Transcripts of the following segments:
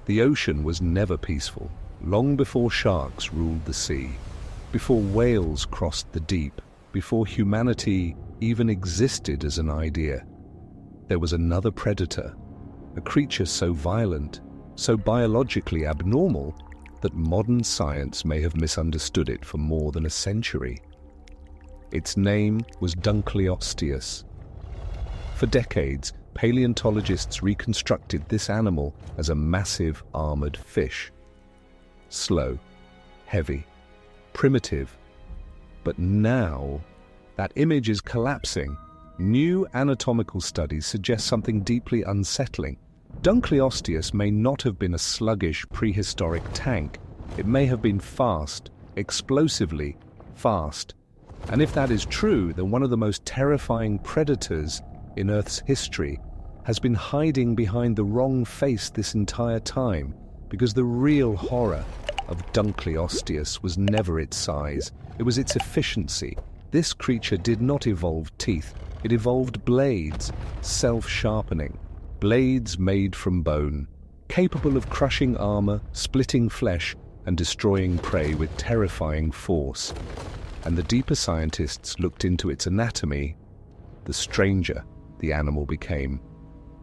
The ocean was never peaceful, long before sharks ruled the sea, before whales crossed the deep, before humanity even existed as an idea. There was another predator, a creature so violent, so biologically abnormal, that modern science may have misunderstood it for more than a century. Its name was Dunkleosteus. For decades, paleontologists reconstructed this animal as a massive armored fish. Slow, heavy, primitive. But now, that image is collapsing. New anatomical studies suggest something deeply unsettling. Dunkleosteus may not have been a sluggish prehistoric tank. It may have been fast, explosively fast. And if that is true, then one of the most terrifying predators in Earth's history has been hiding behind the wrong face this entire time, because the real horror of Dunkleosteus was never its size, it was its efficiency. This creature did not evolve teeth, it evolved blades, self-sharpening, blades made from bone, capable of crushing armor, splitting flesh, and destroying prey with terrifying force. And the deeper scientists looked into its anatomy, the stranger the animal became.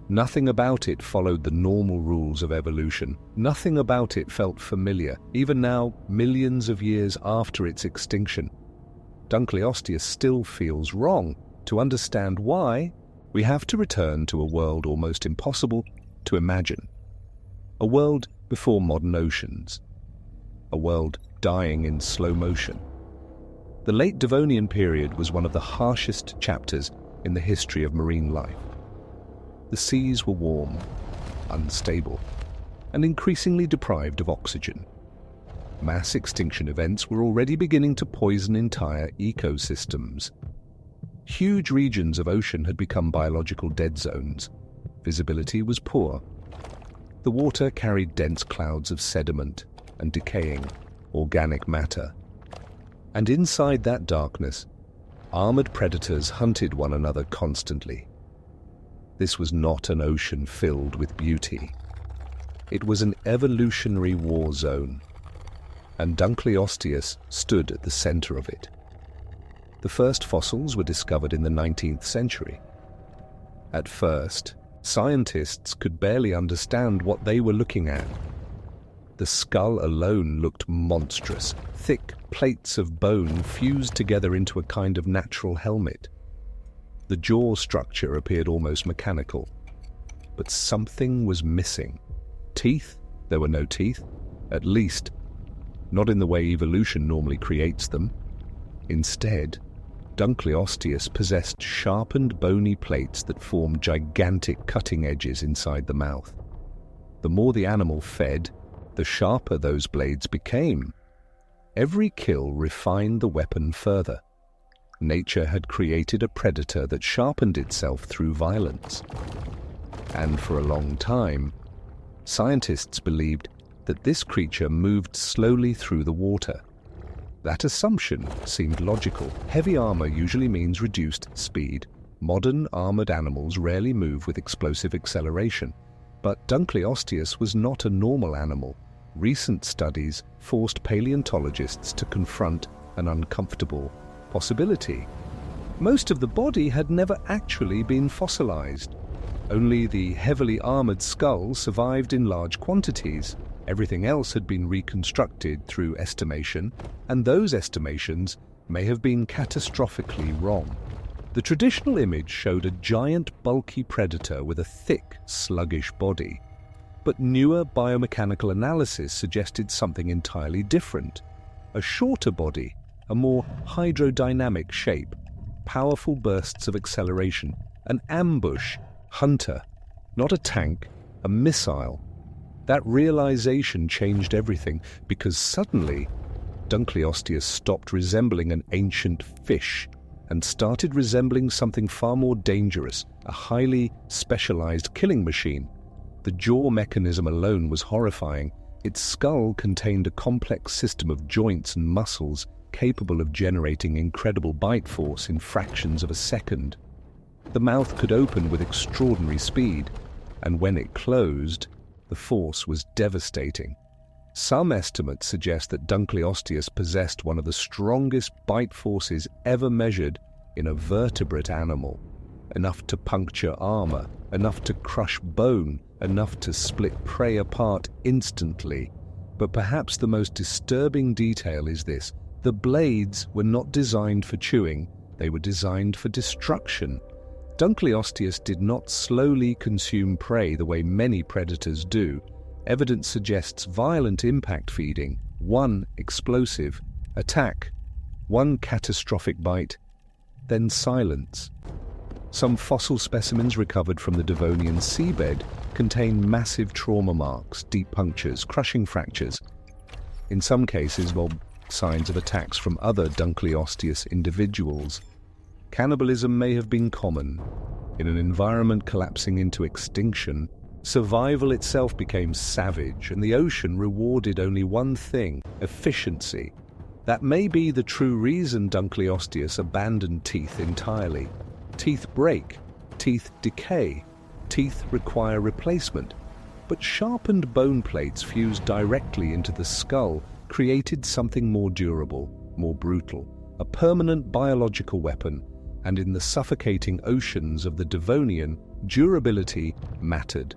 Nothing about it followed the normal rules of evolution. Nothing about it felt familiar, even now, millions of years after its extinction. Dunkleosteus still feels wrong. To understand why, we have to return to a world almost impossible to imagine. A world before modern oceans. A world dying in slow motion. The late Devonian period was one of the harshest chapters in the history of marine life. The seas were warm, unstable, and increasingly deprived of oxygen. Mass extinction events were already beginning to poison entire ecosystems. Huge regions of ocean had become biological dead zones. Visibility was poor. The water carried dense clouds of sediment and decaying organic matter. And inside that darkness, armored predators hunted one another constantly. This was not an ocean filled with beauty. It was an evolutionary war zone, and Dunkleosteus stood at the center of it. The first fossils were discovered in the 19th century. At first, scientists could barely understand what they were looking at. The skull alone looked monstrous, thick plates of bone fused together into a kind of natural helmet. The jaw structure appeared almost mechanical. But something was missing. Teeth? There were no teeth. At least, not in the way evolution normally creates them. Instead, Dunkleosteus possessed sharpened bony plates that formed gigantic cutting edges inside the mouth. The more the animal fed, the sharper those blades became. Every kill refined the weapon further. Nature had created a predator that sharpened itself through violence. And for a long time, scientists believed that this creature moved slowly through the water. That assumption seemed logical. Heavy armor usually means reduced speed. Modern armored animals rarely move with explosive acceleration. But Dunkleosteus was not a normal animal. Recent studies forced paleontologists to confront an uncomfortable possibility. Most of the body had never actually been fossilized. Only the heavily armored skull survived in large quantities. Everything else had been reconstructed through estimation, and those estimations may have been catastrophically wrong. The traditional image showed a giant, bulky predator with a thick, sluggish body. But newer biomechanical analysis suggested something entirely different. A shorter body, a more hydrodynamic shape, powerful bursts of acceleration, an ambush, hunter, not a tank, a missile. That realization changed everything, because suddenly Dunkleosteus stopped resembling an ancient fish and started resembling something far more dangerous, a highly specialized killing machine. The jaw mechanism alone was horrifying. Its skull contained a complex system of joints and muscles capable of generating incredible bite force in fractions of a second. The mouth could open with extraordinary speed, and when it closed, The force was devastating. Some estimates suggest that Dunkleosteus possessed one of the strongest bite forces ever measured in a vertebrate animal, enough to puncture armor, enough to crush bone, enough to split prey apart instantly. But perhaps the most disturbing detail is this: the blades were not designed for chewing, they were designed for destruction. Dunkleosteus did not slowly consume prey the way many predators do. Evidence suggests violent impact feeding, one explosive attack, one catastrophic bite, then silence. Some fossil specimens recovered from the Devonian seabed contain massive trauma marks, deep punctures, crushing fractures. In some cases, signs of attacks from other Dunkleosteus individuals. Cannibalism may have been common. In an environment collapsing into extinction, survival itself became savage, and the ocean rewarded only one thing: efficiency. That may be the true reason Dunkleosteus abandoned teeth entirely. Teeth break, teeth decay, teeth require replacement. But sharpened bone plates fused directly into the skull created something more durable, more brutal, a permanent biological weapon, and in the suffocating oceans of the Devonian, durability mattered.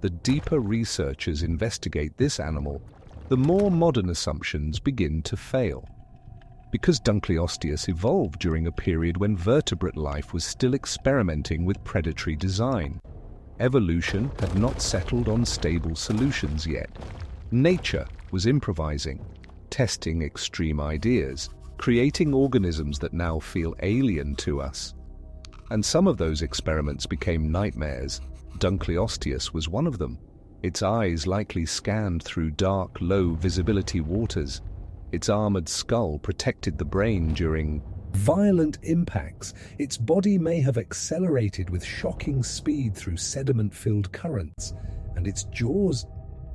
The deeper researchers investigate this animal, the more modern assumptions begin to fail. Because Dunkleosteus evolved during a period when vertebrate life was still experimenting with predatory design. Evolution had not settled on stable solutions yet. Nature was improvising, testing extreme ideas, creating organisms that now feel alien to us. And some of those experiments became nightmares. Dunkleosteus was one of them. Its eyes likely scanned through dark, low-visibility waters. Its armored skull protected the brain during violent impacts. Its body may have accelerated with shocking speed through sediment-filled currents, and its jaws,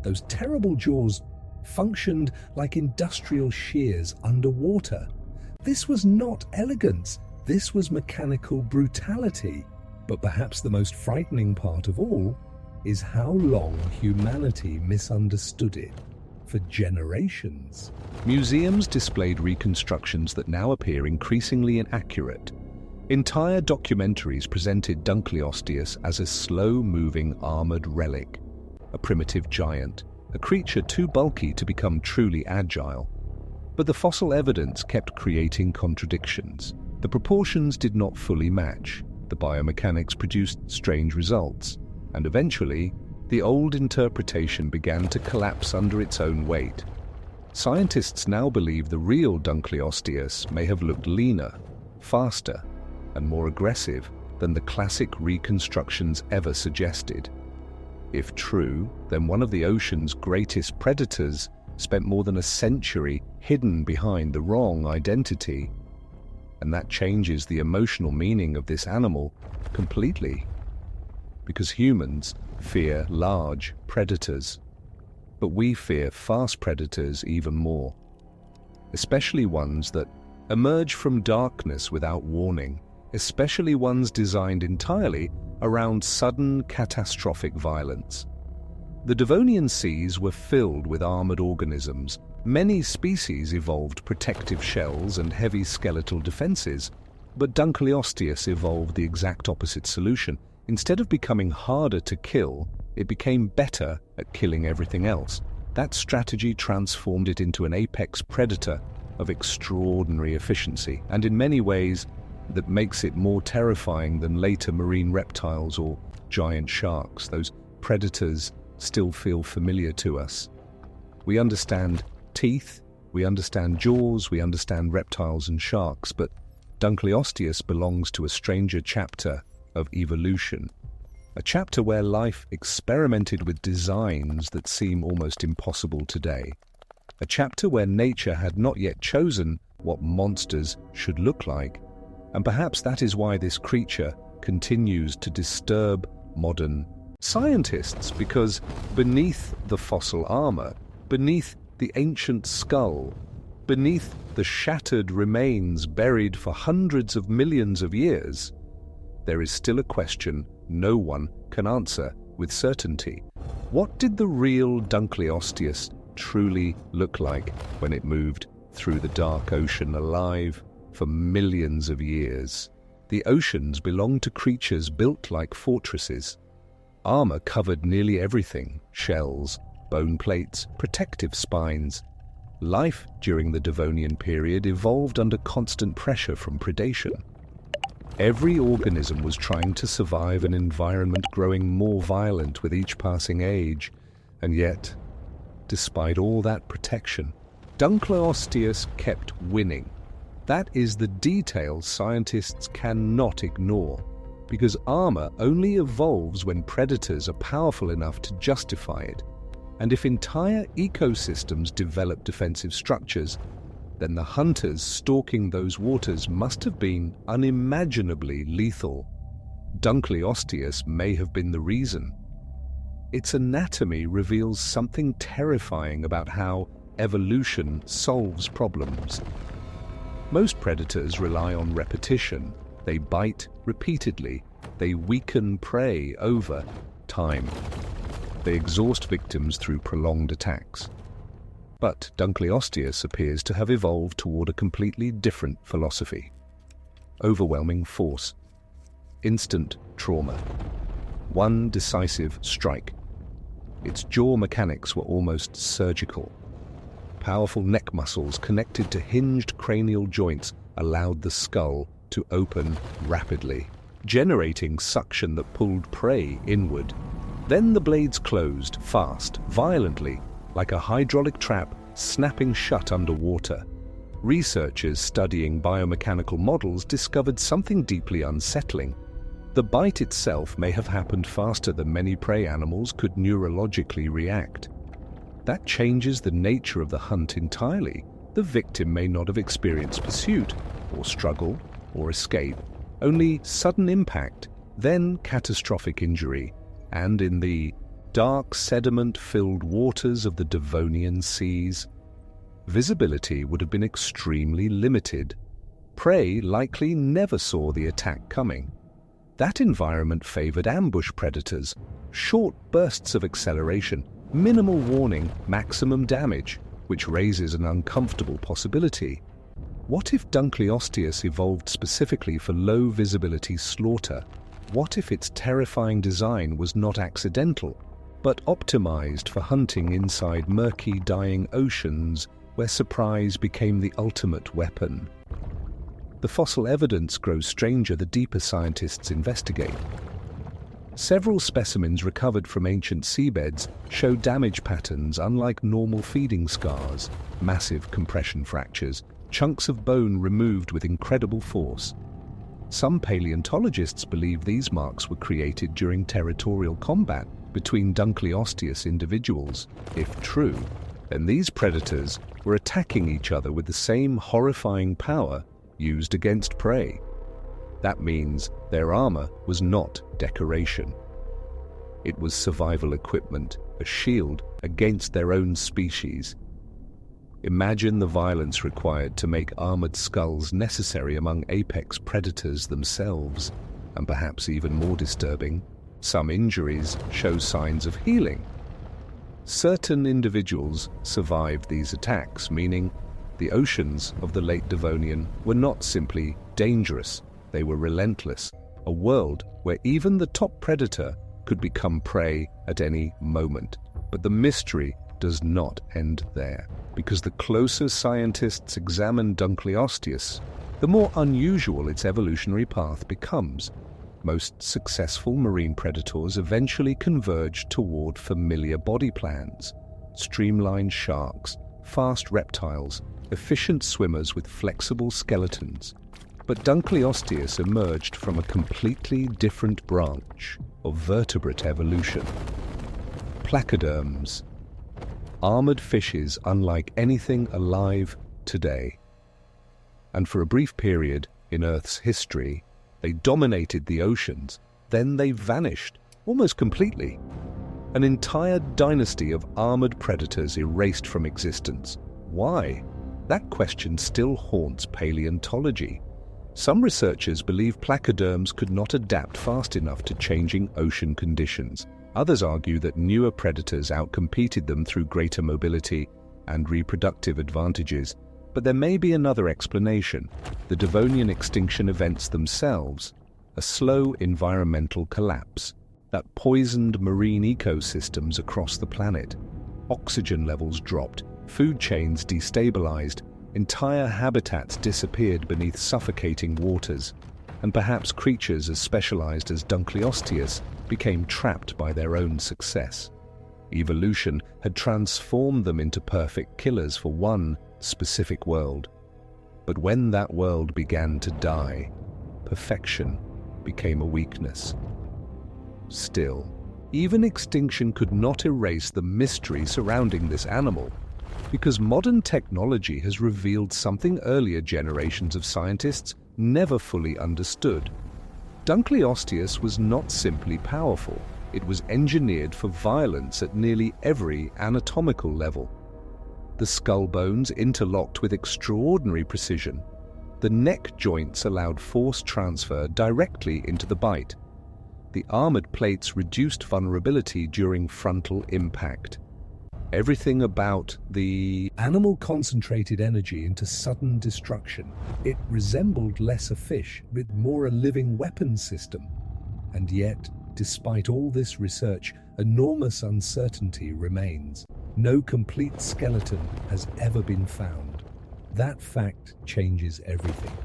those terrible jaws, functioned like industrial shears underwater. This was not elegance, this was mechanical brutality. But perhaps the most frightening part of all is how long humanity misunderstood it. For generations. Museums displayed reconstructions that now appear increasingly inaccurate. Entire documentaries presented Dunkleosteus as a slow-moving armored relic, a primitive giant, a creature too bulky to become truly agile. But the fossil evidence kept creating contradictions. The proportions did not fully match. The biomechanics produced strange results, and eventually, the old interpretation began to collapse under its own weight. Scientists now believe the real Dunkleosteus may have looked leaner, faster, and more aggressive than the classic reconstructions ever suggested. If true, then one of the ocean's greatest predators spent more than a century hidden behind the wrong identity. And that changes the emotional meaning of this animal completely. Because humans fear large predators, but we fear fast predators even more, especially ones that emerge from darkness without warning, especially ones designed entirely around sudden catastrophic violence. The Devonian seas were filled with armored organisms. Many species evolved protective shells and heavy skeletal defenses, but Dunkleosteus evolved the exact opposite solution. Instead of becoming harder to kill, it became better at killing everything else. That strategy transformed it into an apex predator of extraordinary efficiency, and in many ways that makes it more terrifying than later marine reptiles or giant sharks. Those predators still feel familiar to us. We understand teeth, we understand jaws, we understand reptiles and sharks, but Dunkleosteus belongs to a stranger chapter of evolution, a chapter where life experimented with designs that seem almost impossible today, a chapter where nature had not yet chosen what monsters should look like, and perhaps that is why this creature continues to disturb modern scientists, because beneath the fossil armor, beneath the ancient skull, beneath the shattered remains buried for hundreds of millions of years, there is still a question no one can answer with certainty. What did the real Dunkleosteus truly look like when it moved through the dark ocean alive for millions of years? The oceans belonged to creatures built like fortresses. Armor covered nearly everything: shells, bone plates, protective spines. Life during the Devonian period evolved under constant pressure from predation. Every organism was trying to survive an environment growing more violent with each passing age, and yet, despite all that protection, Dunkleosteus kept winning. That is the detail scientists cannot ignore, because armor only evolves when predators are powerful enough to justify it. And if entire ecosystems develop defensive structures, then the hunters stalking those waters must have been unimaginably lethal. Dunkleosteus may have been the reason. Its anatomy reveals something terrifying about how evolution solves problems. Most predators rely on repetition. They bite repeatedly. They weaken prey over time. They exhaust victims through prolonged attacks. But Dunkleosteus appears to have evolved toward a completely different philosophy. Overwhelming force. Instant trauma. One decisive strike. Its jaw mechanics were almost surgical. Powerful neck muscles connected to hinged cranial joints allowed the skull to open rapidly, generating suction that pulled prey inward. Then the blades closed fast, violently, like a hydraulic trap snapping shut underwater. Researchers studying biomechanical models discovered something deeply unsettling. The bite itself may have happened faster than many prey animals could neurologically react. That changes the nature of the hunt entirely. The victim may not have experienced pursuit, or struggle, or escape. Only sudden impact, then catastrophic injury. And in the dark sediment-filled waters of the Devonian seas, visibility would have been extremely limited. Prey likely never saw the attack coming. That environment favored ambush predators, short bursts of acceleration, minimal warning, maximum damage, which raises an uncomfortable possibility. What if Dunkleosteus evolved specifically for low-visibility slaughter? What if its terrifying design was not accidental, but optimized for hunting inside murky, dying oceans where surprise became the ultimate weapon? The fossil evidence grows stranger the deeper scientists investigate. Several specimens recovered from ancient seabeds show damage patterns unlike normal feeding scars, massive compression fractures, chunks of bone removed with incredible force. Some paleontologists believe these marks were created during territorial combat between Dunkleosteus individuals. If true, then these predators were attacking each other with the same horrifying power used against prey. That means their armor was not decoration. It was survival equipment, a shield against their own species. Imagine the violence required to make armored skulls necessary among apex predators themselves, and perhaps even more disturbing, some injuries show signs of healing. Certain individuals survived these attacks, meaning the oceans of the late Devonian were not simply dangerous, they were relentless, a world where even the top predator could become prey at any moment. But the mystery does not end there, because the closer scientists examine Dunkleosteus, the more unusual its evolutionary path becomes. Most successful marine predators eventually converge toward familiar body plans: streamlined sharks, fast reptiles, efficient swimmers with flexible skeletons. But Dunkleosteus emerged from a completely different branch of vertebrate evolution. Placoderms, armored fishes unlike anything alive today. And for a brief period in Earth's history, they dominated the oceans. Then they vanished, almost completely. An entire dynasty of armored predators erased from existence. Why? That question still haunts paleontology. Some researchers believe placoderms could not adapt fast enough to changing ocean conditions. Others argue that newer predators outcompeted them through greater mobility and reproductive advantages, but there may be another explanation: the Devonian extinction events themselves, a slow environmental collapse that poisoned marine ecosystems across the planet. Oxygen levels dropped, food chains destabilized, entire habitats disappeared beneath suffocating waters, and perhaps creatures as specialized as Dunkleosteus became trapped by their own success. Evolution had transformed them into perfect killers for one specific world. But when that world began to die, perfection became a weakness. Still, even extinction could not erase the mystery surrounding this animal, because modern technology has revealed something earlier generations of scientists never fully understood. Dunkleosteus was not simply powerful, it was engineered for violence at nearly every anatomical level. The skull bones interlocked with extraordinary precision. The neck joints allowed force transfer directly into the bite. The armored plates reduced vulnerability during frontal impact. Everything about the animal concentrated energy into sudden destruction. It resembled less a fish, but more a living weapon system. And yet, despite all this research, enormous uncertainty remains. No complete skeleton has ever been found. That fact changes everything.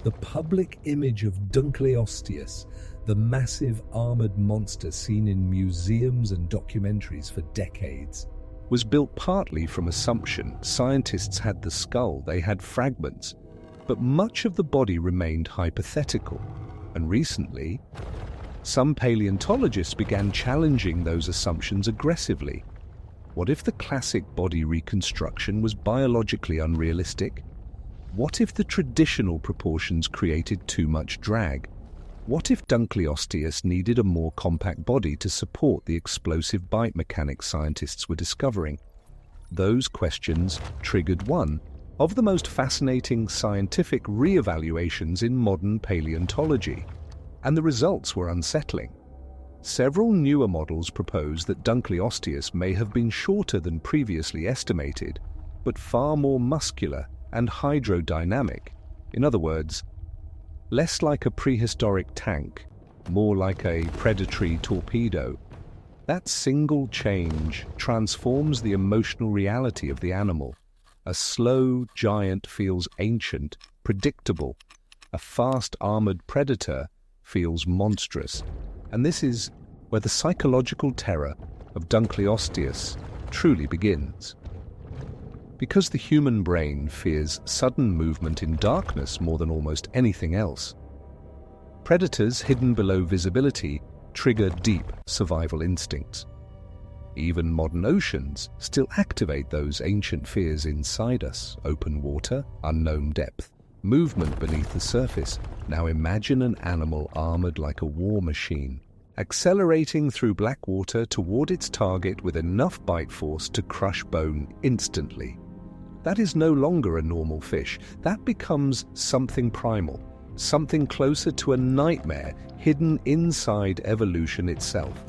The public image of Dunkleosteus, the massive armored monster seen in museums and documentaries for decades, was built partly from assumption scientists had the skull, they had fragments, but much of the body remained hypothetical. And recently, some paleontologists began challenging those assumptions aggressively. What if the classic body reconstruction was biologically unrealistic? What if the traditional proportions created too much drag? What if Dunkleosteus needed a more compact body to support the explosive bite mechanics scientists were discovering? Those questions triggered one of the most fascinating scientific re-evaluations in modern paleontology, and the results were unsettling. Several newer models propose that Dunkleosteus may have been shorter than previously estimated, but far more muscular and hydrodynamic. In other words, less like a prehistoric tank, more like a predatory torpedo. That single change transforms the emotional reality of the animal. A slow giant feels ancient, predictable. A fast armored predator feels monstrous. And this is where the psychological terror of Dunkleosteus truly begins. Because the human brain fears sudden movement in darkness more than almost anything else, predators hidden below visibility trigger deep survival instincts. Even modern oceans still activate those ancient fears inside us: open water, unknown depth, movement beneath the surface. Now imagine an animal armored like a war machine, accelerating through black water toward its target with enough bite force to crush bone instantly. That is no longer a normal fish. That becomes something primal, something closer to a nightmare hidden inside evolution itself.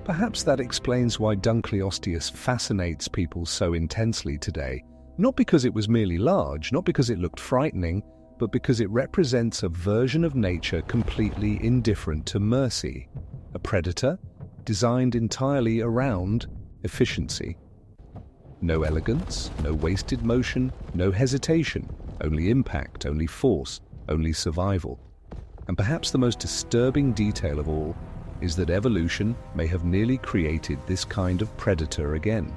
Perhaps that explains why Dunkleosteus fascinates people so intensely today. Not because it was merely large, not because it looked frightening, but because it represents a version of nature completely indifferent to mercy. A predator designed entirely around efficiency. No elegance, no wasted motion, no hesitation, only impact, only force, only survival. And perhaps the most disturbing detail of all is that evolution may have nearly created this kind of predator again.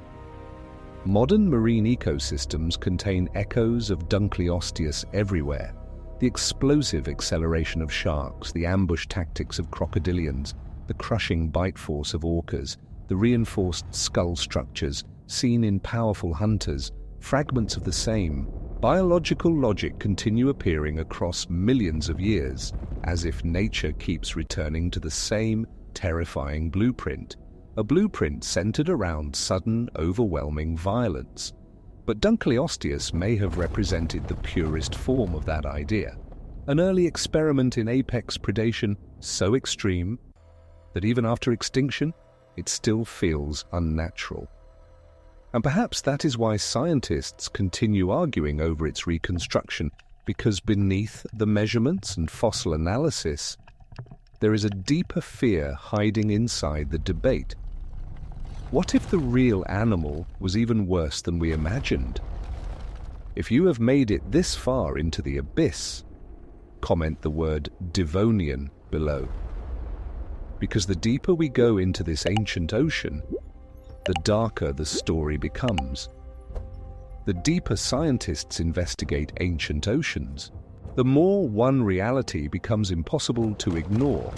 Modern marine ecosystems contain echoes of Dunkleosteus everywhere. The explosive acceleration of sharks, the ambush tactics of crocodilians, the crushing bite force of orcas, the reinforced skull structures seen in powerful hunters, fragments of the same biological logic continue appearing across millions of years, as if nature keeps returning to the same terrifying blueprint, a blueprint centered around sudden, overwhelming violence. But Dunkleosteus may have represented the purest form of that idea, an early experiment in apex predation so extreme that even after extinction, it still feels unnatural. And perhaps that is why scientists continue arguing over its reconstruction, because beneath the measurements and fossil analysis, there is a deeper fear hiding inside the debate. What if the real animal was even worse than we imagined? If you have made it this far into the abyss, comment the word Devonian below. Because the deeper we go into this ancient ocean, the darker the story becomes. The deeper scientists investigate ancient oceans, the more one reality becomes impossible to ignore.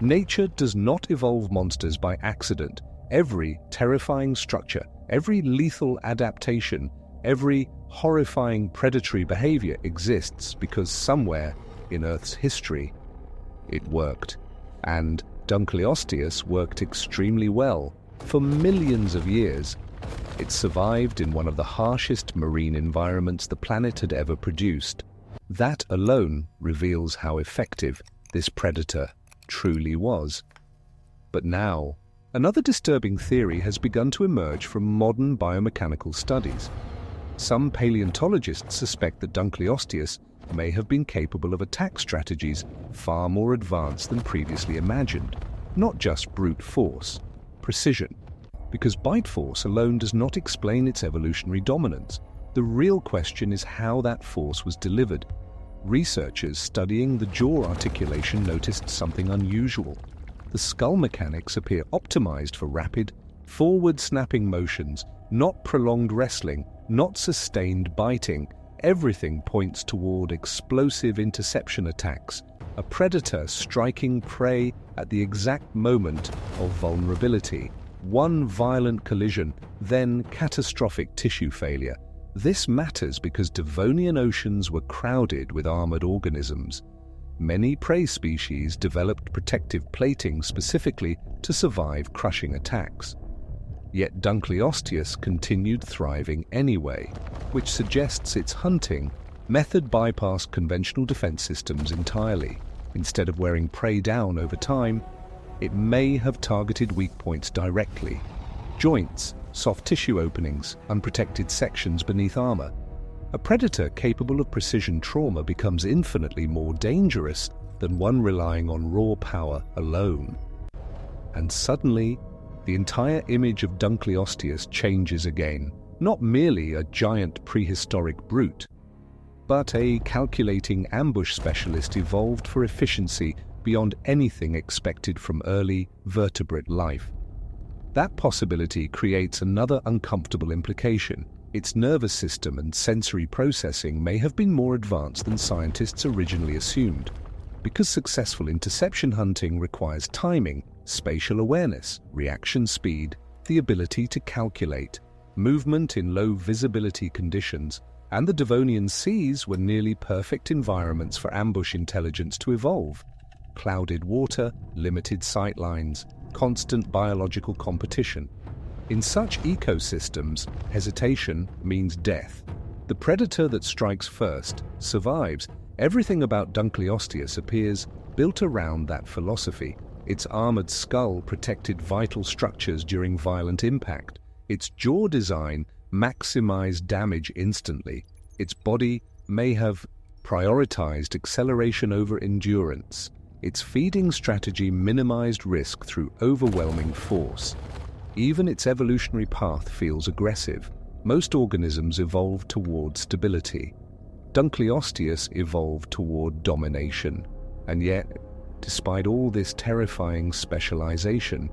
Nature does not evolve monsters by accident. Every terrifying structure, every lethal adaptation, every horrifying predatory behavior exists because somewhere in Earth's history it worked. And Dunkleosteus worked extremely well. For millions of years, it survived in one of the harshest marine environments the planet had ever produced. That alone reveals how effective this predator truly was. But now, another disturbing theory has begun to emerge from modern biomechanical studies. Some paleontologists suspect that Dunkleosteus may have been capable of attack strategies far more advanced than previously imagined, not just brute force, precision. Because bite force alone does not explain its evolutionary dominance. The real question is how that force was delivered. Researchers studying the jaw articulation noticed something unusual. The skull mechanics appear optimized for rapid, forward-snapping motions, not prolonged wrestling, not sustained biting. Everything points toward explosive interception attacks, a predator striking prey at the exact moment of vulnerability. One violent collision, then catastrophic tissue failure. This matters because Devonian oceans were crowded with armored organisms. Many prey species developed protective plating specifically to survive crushing attacks. Yet Dunkleosteus continued thriving anyway, which suggests its hunting method bypassed conventional defense systems entirely. Instead of wearing prey down over time, it may have targeted weak points directly. Joints, soft tissue openings, unprotected sections beneath armor. A predator capable of precision trauma becomes infinitely more dangerous than one relying on raw power alone. And suddenly, the entire image of Dunkleosteus changes again. Not merely a giant prehistoric brute, but a calculating ambush specialist evolved for efficiency beyond anything expected from early vertebrate life. That possibility creates another uncomfortable implication. Its nervous system and sensory processing may have been more advanced than scientists originally assumed. Because successful interception hunting requires timing, spatial awareness, reaction speed, the ability to calculate, movement in low visibility conditions, and the Devonian seas were nearly perfect environments for ambush intelligence to evolve. Clouded water, limited sightlines, constant biological competition. In such ecosystems, hesitation means death. The predator that strikes first survives. Everything about Dunkleosteus appears built around that philosophy. Its armored skull protected vital structures during violent impact. Its jaw design maximized damage instantly. Its body may have prioritized acceleration over endurance. Its feeding strategy minimized risk through overwhelming force. Even its evolutionary path feels aggressive. Most organisms evolve toward stability. Dunkleosteus evolved toward domination. And yet, despite all this terrifying specialization,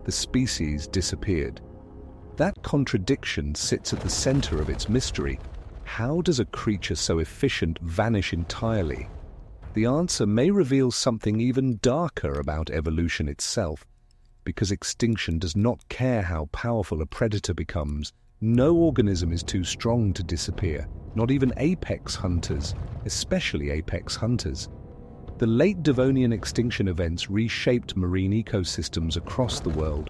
the species disappeared. That contradiction sits at the center of its mystery. How does a creature so efficient vanish entirely? The answer may reveal something even darker about evolution itself. Because extinction does not care how powerful a predator becomes. No organism is too strong to disappear, not even apex hunters, especially apex hunters. The late Devonian extinction events reshaped marine ecosystems across the world.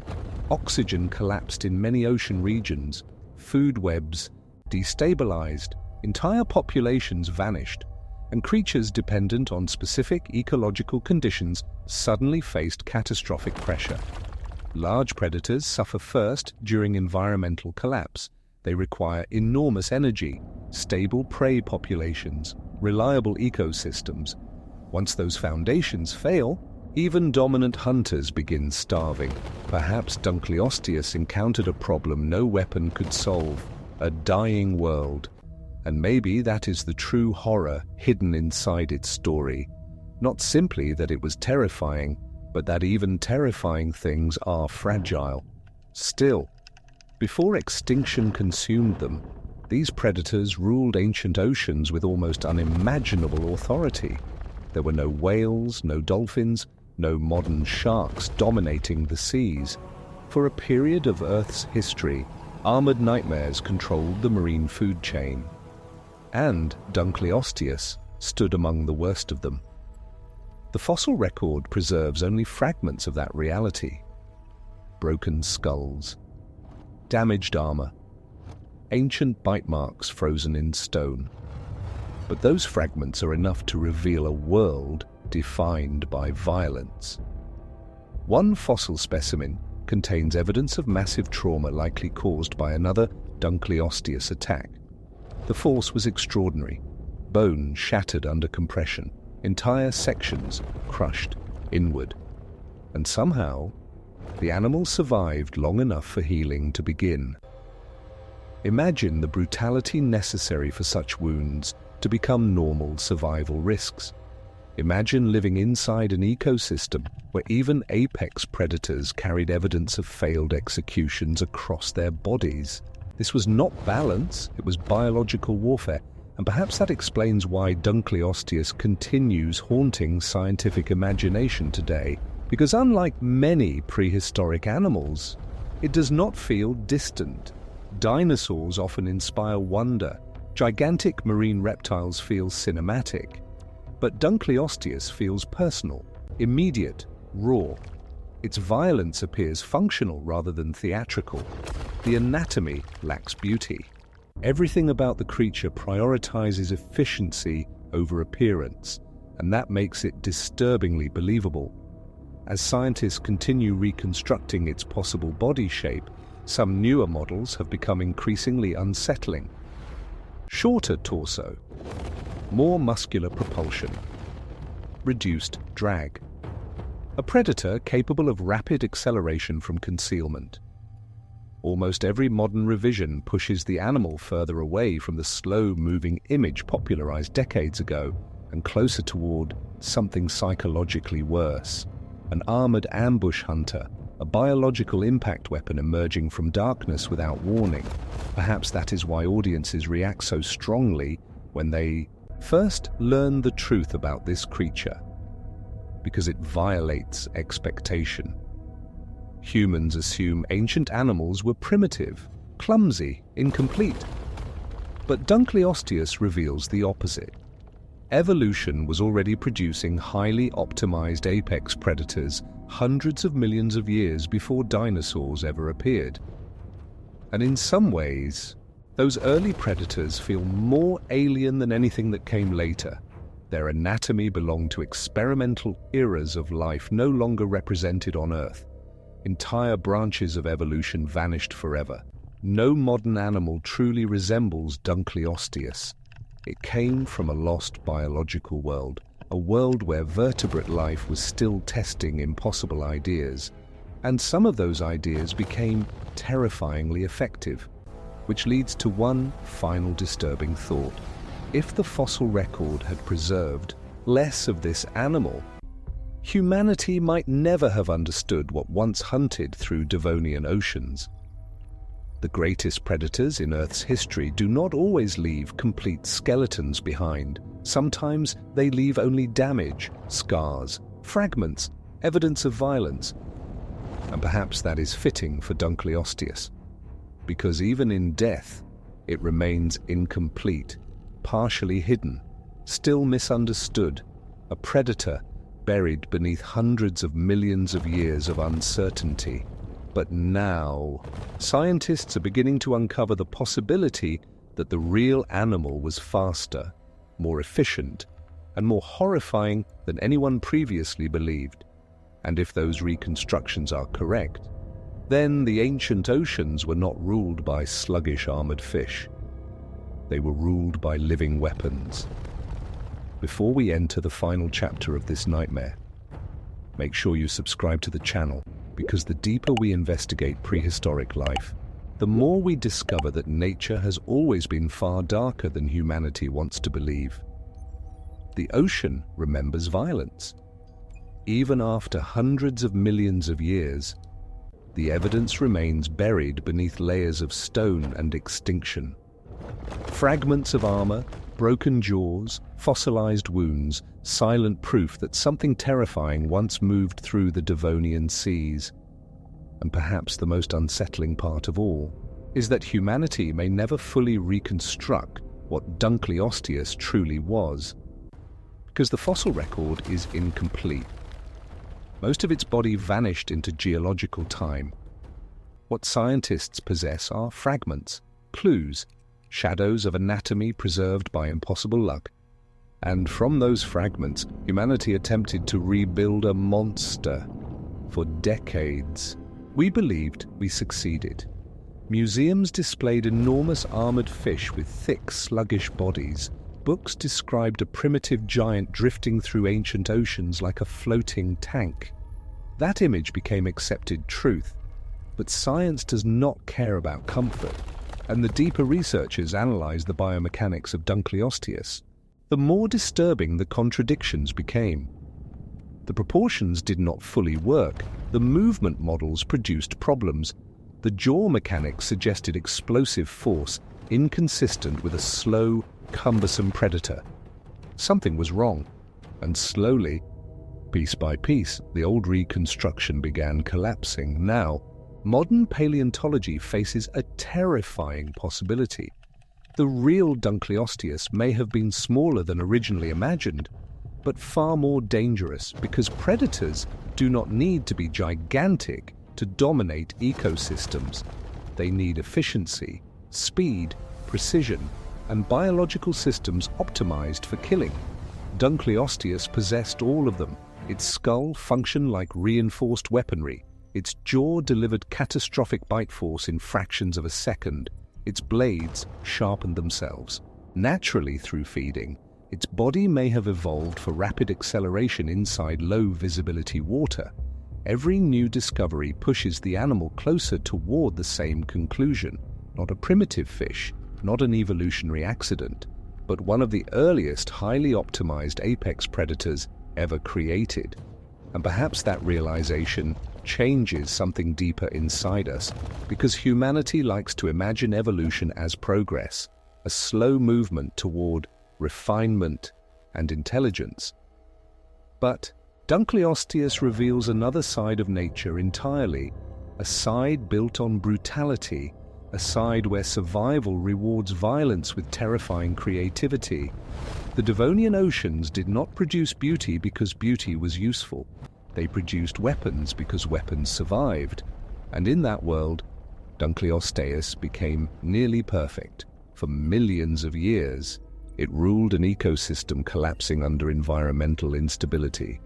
Oxygen collapsed in many ocean regions, food webs destabilized, entire populations vanished, and creatures dependent on specific ecological conditions suddenly faced catastrophic pressure. Large predators suffer first during environmental collapse. They require enormous energy, stable prey populations, reliable ecosystems. Once those foundations fail, even dominant hunters begin starving. Perhaps Dunkleosteus encountered a problem no weapon could solve, a dying world. And maybe that is the true horror hidden inside its story. Not simply that it was terrifying, but that even terrifying things are fragile. Still, before extinction consumed them, these predators ruled ancient oceans with almost unimaginable authority. There were no whales, no dolphins, no modern sharks dominating the seas. For a period of Earth's history, armored nightmares controlled the marine food chain. And Dunkleosteus stood among the worst of them. The fossil record preserves only fragments of that reality. Broken skulls, damaged armor, ancient bite marks frozen in stone. But those fragments are enough to reveal a world defined by violence. One fossil specimen contains evidence of massive trauma likely caused by another Dunkleosteus attack. The force was extraordinary. Bone shattered under compression, entire sections crushed inward. And somehow, the animal survived long enough for healing to begin. Imagine the brutality necessary for such wounds to become normal survival risks. Imagine living inside an ecosystem where even apex predators carried evidence of failed executions across their bodies. This was not balance, it was biological warfare, and perhaps that explains why Dunkleosteus continues haunting scientific imagination today, because unlike many prehistoric animals, it does not feel distant. Dinosaurs often inspire wonder. Gigantic marine reptiles feel cinematic. But Dunkleosteus feels personal, immediate, raw. Its violence appears functional rather than theatrical. The anatomy lacks beauty. Everything about the creature prioritizes efficiency over appearance, and that makes it disturbingly believable. As scientists continue reconstructing its possible body shape, some newer models have become increasingly unsettling. Shorter torso, more muscular propulsion, reduced drag. A predator capable of rapid acceleration from concealment. Almost every modern revision pushes the animal further away from the slow-moving image popularized decades ago and closer toward something psychologically worse. An armored ambush hunter, a biological impact weapon emerging from darkness without warning. Perhaps that is why audiences react so strongly when they first learn the truth about this creature, because it violates expectation. Humans assume ancient animals were primitive, clumsy, incomplete. But Dunkleosteus reveals the opposite. Evolution was already producing highly optimized apex predators hundreds of millions of years before dinosaurs ever appeared. And in some ways, those early predators feel more alien than anything that came later. Their anatomy belonged to experimental eras of life no longer represented on Earth. Entire branches of evolution vanished forever. No modern animal truly resembles Dunkleosteus. It came from a lost biological world, a world where vertebrate life was still testing impossible ideas. And some of those ideas became terrifyingly effective, which leads to one final disturbing thought. If the fossil record had preserved less of this animal, humanity might never have understood what once hunted through Devonian oceans. The greatest predators in Earth's history do not always leave complete skeletons behind. Sometimes they leave only damage, scars, fragments, evidence of violence. And perhaps that is fitting for Dunkleosteus, because even in death, it remains incomplete, partially hidden, still misunderstood, a predator buried beneath hundreds of millions of years of uncertainty. But now, scientists are beginning to uncover the possibility that the real animal was faster, more efficient, and more horrifying than anyone previously believed. And if those reconstructions are correct, Then the ancient oceans were not ruled by sluggish armored fish. They were ruled by living weapons. Before we enter the final chapter of this nightmare, make sure you subscribe to the channel, because the deeper we investigate prehistoric life, the more we discover that nature has always been far darker than humanity wants to believe. The ocean remembers violence. Even after hundreds of millions of years, the evidence remains buried beneath layers of stone and extinction. Fragments of armor, broken jaws, fossilized wounds, silent proof that something terrifying once moved through the Devonian seas. And perhaps the most unsettling part of all is that humanity may never fully reconstruct what Dunkleosteus truly was, because the fossil record is incomplete. Most of its body vanished into geological time. What scientists possess are fragments, clues, shadows of anatomy preserved by impossible luck. And from those fragments, humanity attempted to rebuild a monster. For decades, we believed we succeeded. Museums displayed enormous armored fish with thick, sluggish bodies. Books described a primitive giant drifting through ancient oceans like a floating tank. That image became accepted truth. But science does not care about comfort, and the deeper researchers analyzed the biomechanics of Dunkleosteus, the more disturbing the contradictions became. The proportions did not fully work. The movement models produced problems. The jaw mechanics suggested explosive force, inconsistent with a slow, cumbersome predator. Something was wrong, and slowly, piece by piece, the old reconstruction began collapsing. Now, modern paleontology faces a terrifying possibility. The real Dunkleosteus may have been smaller than originally imagined, but far more dangerous, because predators do not need to be gigantic to dominate ecosystems. They need efficiency, speed, precision, and biological systems optimized for killing. Dunkleosteus possessed all of them. Its skull functioned like reinforced weaponry. Its jaw delivered catastrophic bite force in fractions of a second. Its blades sharpened themselves. Naturally through feeding, its body may have evolved for rapid acceleration inside low-visibility water. Every new discovery pushes the animal closer toward the same conclusion. Not a primitive fish, not an evolutionary accident, but one of the earliest highly optimized apex predators ever created. And perhaps that realization changes something deeper inside us, because humanity likes to imagine evolution as progress, a slow movement toward refinement and intelligence. But Dunkleosteus reveals another side of nature entirely, a side built on brutality, a side where survival rewards violence with terrifying creativity. The Devonian oceans did not produce beauty because beauty was useful. They produced weapons because weapons survived. And in that world, Dunkleosteus became nearly perfect. For millions of years, it ruled an ecosystem collapsing under environmental instability.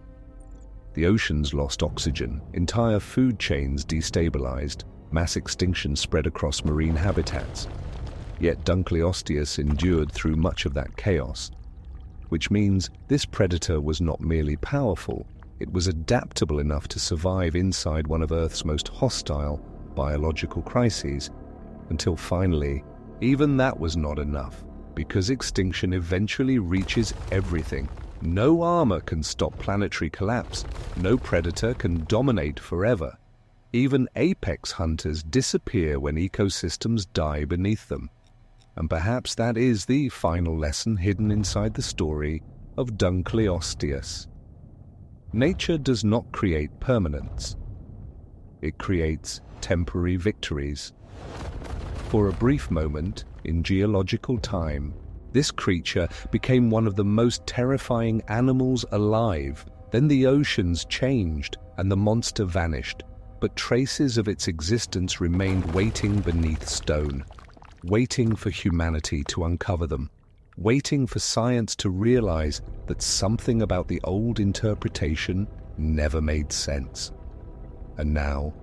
The oceans lost oxygen, entire food chains destabilized, mass extinction spread across marine habitats. Yet Dunkleosteus endured through much of that chaos, which means this predator was not merely powerful, it was adaptable enough to survive inside one of Earth's most hostile biological crises, until finally, even that was not enough, because extinction eventually reaches everything. No armor can stop planetary collapse, no predator can dominate forever. Even apex hunters disappear when ecosystems die beneath them. And perhaps that is the final lesson hidden inside the story of Dunkleosteus. Nature does not create permanence. It creates temporary victories. For a brief moment, in geological time, this creature became one of the most terrifying animals alive. Then the oceans changed and the monster vanished, but traces of its existence remained waiting beneath stone, waiting for humanity to uncover them, waiting for science to realize that something about the old interpretation never made sense. And now,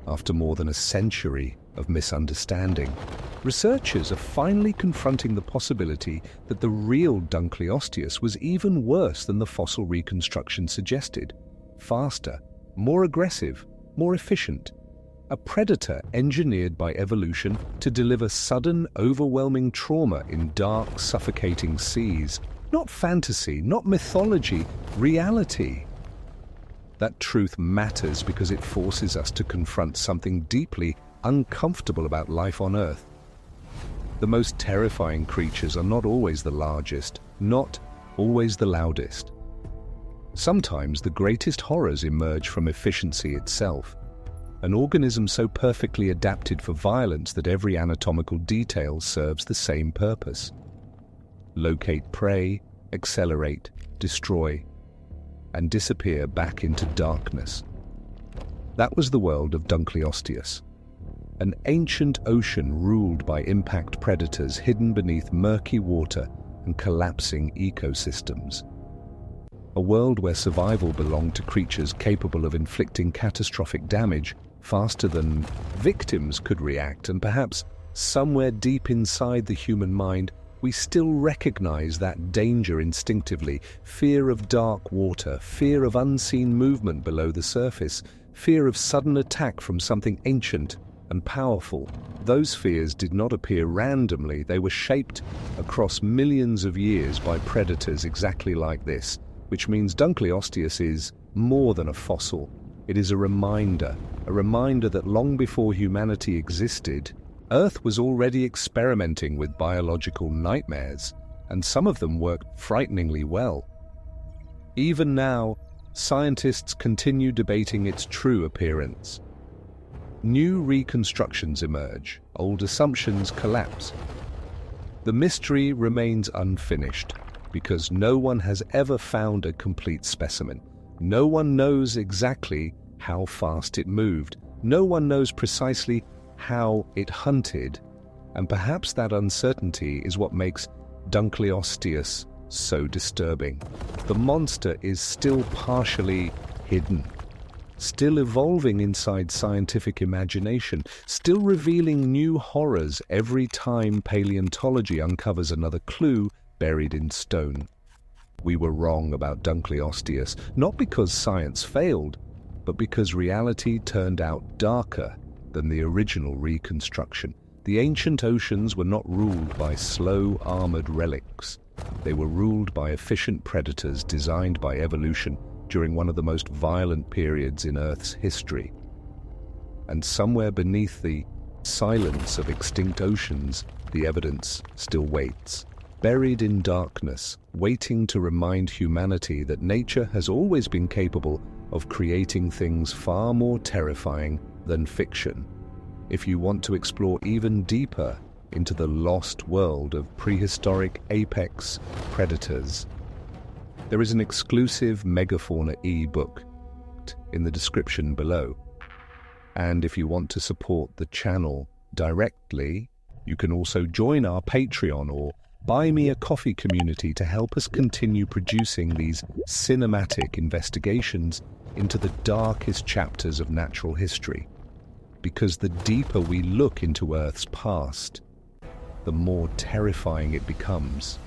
After more than a century of misunderstanding, researchers are finally confronting the possibility that the real Dunkleosteus was even worse than the fossil reconstruction suggested. Faster, more aggressive, more efficient. A predator engineered by evolution to deliver sudden, overwhelming trauma in dark, suffocating seas. Not fantasy, not mythology, reality. That truth matters because it forces us to confront something deeply uncomfortable about life on Earth. The most terrifying creatures are not always the largest, not always the loudest. Sometimes the greatest horrors emerge from efficiency itself. An organism so perfectly adapted for violence that every anatomical detail serves the same purpose. Locate prey, accelerate, destroy, and disappear back into darkness. That was the world of Dunkleosteus, an ancient ocean ruled by impact predators hidden beneath murky water and collapsing ecosystems. A world where survival belonged to creatures capable of inflicting catastrophic damage faster than victims could react, and perhaps somewhere deep inside the human mind, we still recognize that danger instinctively. Fear of dark water, fear of unseen movement below the surface, fear of sudden attack from something ancient and powerful. Those fears did not appear randomly. They were shaped across millions of years by predators exactly like this, which means Dunkleosteus is more than a fossil. It is a reminder that long before humanity existed, Earth was already experimenting with biological nightmares, and some of them worked frighteningly well. Even now, scientists continue debating its true appearance. New reconstructions emerge, old assumptions collapse. The mystery remains unfinished, because no one has ever found a complete specimen. No one knows exactly how fast it moved. No one knows precisely how it hunted. And perhaps that uncertainty is what makes Dunkleosteus so disturbing. The monster is still partially hidden, still evolving inside scientific imagination, still revealing new horrors every time paleontology uncovers another clue buried in stone. We were wrong about Dunkleosteus, not because science failed, but because reality turned out darker than the original reconstruction. The ancient oceans were not ruled by slow, armored relics. They were ruled by efficient predators designed by evolution during one of the most violent periods in Earth's history. And somewhere beneath the silence of extinct oceans, the evidence still waits. Buried in darkness, waiting to remind humanity that nature has always been capable of creating things far more terrifying than fiction. If you want to explore even deeper into the lost world of prehistoric apex predators, there is an exclusive Megafauna e-book in the description below. And if you want to support the channel directly, you can also join our Patreon or Buy Me a Coffee community to help us continue producing these cinematic investigations into the darkest chapters of natural history. Because the deeper we look into Earth's past, the more terrifying it becomes.